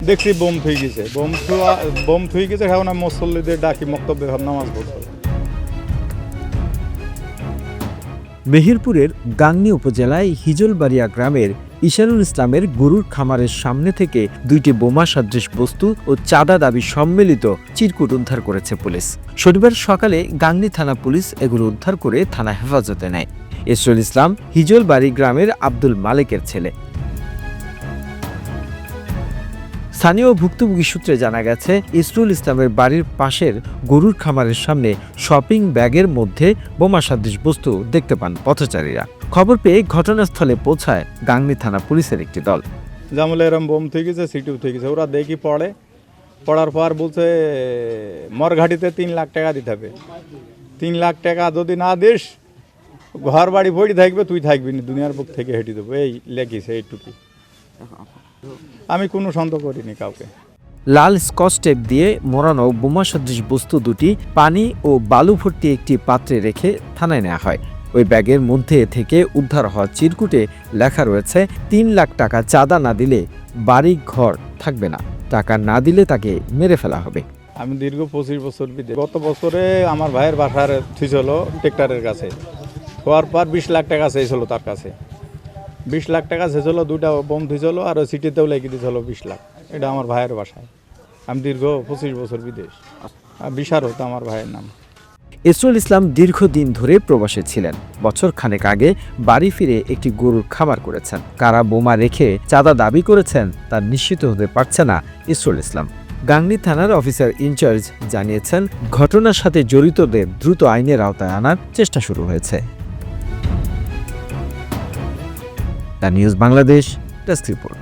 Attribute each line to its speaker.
Speaker 1: দেখছি বোম থুই গেছে, বোম থুই গেছে। এখন আমি মুসল্লিদের ডাকি মক্তব্যে নামাজ পড়তে।
Speaker 2: মেহেরপুরের গাংনী উপজেলায় হিজলবাড়িয়া গ্রামের ইশারুল ইসলামের গরুর খামারের সামনে থেকে 2টি বোমা সদৃশ বস্তু ও চাঁদা দাবি সম্মিলিত চিরকুট উদ্ধার করেছে পুলিশ। শনিবার সকালে গাংনী থানা পুলিশ এগুলো উদ্ধার করে থানা হেফাজতে নেয়। ইশরুল ইসলাম হিজলবাড়ি গ্রামের আব্দুল মালিকের ছেলে। স্থানীয় ভুক্তভোগী সূত্রে জানা গেছে, ইসরুল ইসলামের বাড়ির পাশের গরুর খামারের সামনে শপিং ব্যাগের মধ্যে বোমা সদৃশ বস্তু দেখতে পান পথচারীরা। খবর পেয়ে ঘটনাস্থলে পৌঁছায় গাংনী থানা পুলিশের একটি দল।
Speaker 1: জামলে এরম বোম থুই গেছে, সিটিও থুই গেছে। ওরা দেখি পড়ার পর বলছে মরঘাটিতে 3 লাখ টাকা দিতে হবে। 3 লাখ টাকা যদি না দিস, ঘর বাড়ি পড়ে থাকবে, তুই থাকবি না, দুনিয়ার বুক থেকে হেঁটে দেবো। এই লেগেছে এইটুকু। আমি কোনো সন্দেহ করিনি কাউকে।
Speaker 2: লাল স্কচ টেপ দিয়ে মোড়ানো বোমা সদৃশ বস্তু দুটি পানি ও বালু ভর্তি একটি পাত্রে রেখে থানায় নেওয়া হয়। ওই ব্যাগের মধ্যে থেকে উদ্ধার হওয়া চিরকুটে লেখা রয়েছে, 3 লাখ টাকা চাঁদা না দিলে বাড়ি ঘর থাকবে না, টাকা না দিলে তাকে মেরে ফেলা হবে।
Speaker 1: আমি দীর্ঘ 25 বছর বিদেশ। গত বছরে আমার ভাইয়ের বাসার থুইছিল ট্রেক্টরের কাছে। হওয়ার পর 20 লাখ টাকা চেয়েছিল তার কাছে। 20 লাখ টাকা চেয়েছিল, 2টা বোম থুইছিল আর সিটিতেও লেগে দিয়েছিল 20 লাখ। এটা আমার ভাইয়ের বাসায়। আমি দীর্ঘ 25 বছর বিদেশ। আর বিশারত আমার ভাইয়ের নাম।
Speaker 2: ইসরুল ইসলাম দীর্ঘদিন ধরে প্রবাসে ছিলেন। বছর খানেক আগে বাড়ি ফিরে একটি গরুর খামার করেছেন। কারা বোমা রেখে চাঁদা দাবি করেছেন তা নিশ্চিত হতে পারছে না ইসরুল ইসলাম। গাংনী থানার অফিসার ইনচার্জ জানিয়েছেন, ঘটনার সাথে জড়িতদের দ্রুত আইনের আওতায় আনার চেষ্টা শুরু হয়েছে। The news Bangladesh desk report.